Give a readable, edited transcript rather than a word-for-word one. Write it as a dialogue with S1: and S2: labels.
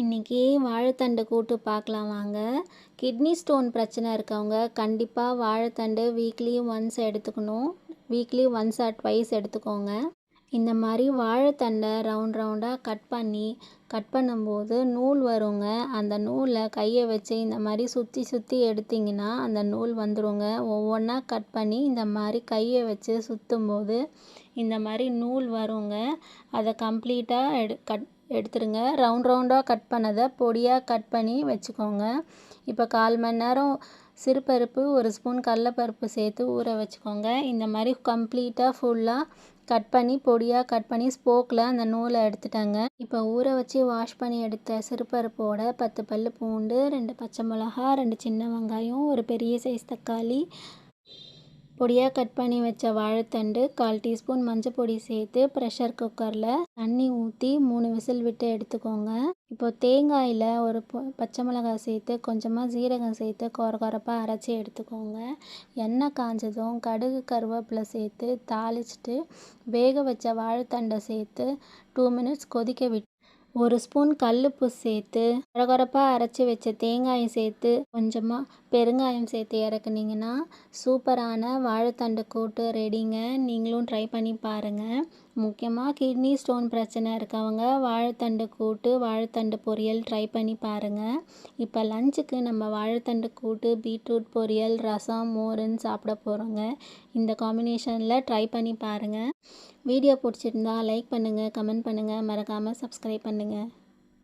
S1: இன்றைக்கி வாழைத்தண்டு கூட்டு பார்க்கலாம் வாங்க. கிட்னி ஸ்டோன் பிரச்சனை இருக்கவங்க கண்டிப்பாக வாழைத்தண்டு வீக்லி ஒன்ஸ் எடுத்துக்கணும். வீக்லி ஒன்ஸ் ஆர் ட்வைஸ் எடுத்துக்கோங்க. இந்த மாதிரி வாழைத்தண்டை ரவுண்டாக கட் பண்ணும்போது நூல் வருங்க. அந்த நூலை கையை வச்சு இந்த மாதிரி சுற்றி எடுத்திங்கன்னா அந்த நூல் வந்துடுங்க. ஒவ்வொன்றா கட் பண்ணி இந்த மாதிரி கையை வச்சு சுற்றும்போது இந்த மாதிரி நூல் வருங்க. அதை கம்ப்ளீட்டாக எடுத்துருங்க. ரவுண்டாக கட் பண்ணதை பொடியாக கட் பண்ணி வச்சுக்கோங்க. இப்போ 1/4 மணி நேரம் சிறுபருப்பு 1 ஸ்பூன் கடலைப்பருப்பு சேர்த்து ஊற வச்சுக்கோங்க. இந்த மாதிரி கம்ப்ளீட்டாக ஃபுல்லாக பொடியாக கட் பண்ணி ஸ்போக்கில் அந்த நூலை எடுத்துட்டாங்க. இப்போ ஊற வச்சு வாஷ் பண்ணி எடுத்த சிறுபருப்போட 10 பல் பூண்டு, 2 பச்சை மிளகா, 2 சின்ன வெங்காயம், ஒரு பெரிய சைஸ் தக்காளி, பொடியாக கட் பண்ணி வச்ச வாழைத்தண்டு, 1/4 டீஸ்பூன் மஞ்சள் பொடி சேர்த்து ப்ரெஷர் குக்கரில் தண்ணி ஊற்றி 3 விசில் விட்டு எடுத்துக்கோங்க. இப்போ தேங்காயில் ஒரு பச்சை மிளகாய் சேர்த்து கொஞ்சமாக ஜீரகம் சேர்த்து கொரப்பாக அரைச்சி எடுத்துக்கோங்க. எண்ணெய் காஞ்சதும் கடுகு கருவேப்பிலை சேர்த்து தாளிச்சிட்டு வேக வச்ச வாழைத்தண்டை சேர்த்து 2 மினிட்ஸ் கொதிக்க விட்டு 1 ஸ்பூன் கல்லுப்பு சேர்த்து கொரப்பாக அரைச்சி வச்ச தேங்காயை சேர்த்து கொஞ்சமாக பெருங்காயம் சேர்த்து இறக்குனீங்கன்னா சூப்பரான வாழைத்தண்டு கூட்டு ரெடிங்க. நீங்களும் ட்ரை பண்ணி பாருங்கள். முக்கியமாக கிட்னி ஸ்டோன் பிரச்சனை இருக்கவங்க வாழைத்தண்டு கூட்டு, வாழைத்தண்டு பொரியல் ட்ரை பண்ணி பாருங்கள். இப்போ லஞ்சுக்கு நம்ம வாழைத்தண்டு கூட்டு, பீட்ரூட் பொரியல், ரசம், மோருன்னு சாப்பிட போகிறோங்க. இந்த காம்பினேஷனில் ட்ரை பண்ணி பாருங்கள். வீடியோ பிடிச்சிருந்தா லைக் பண்ணுங்கள், கமெண்ட் பண்ணுங்கள், மறக்காமல் சப்ஸ்கிரைப் பண்ணுங்கள்.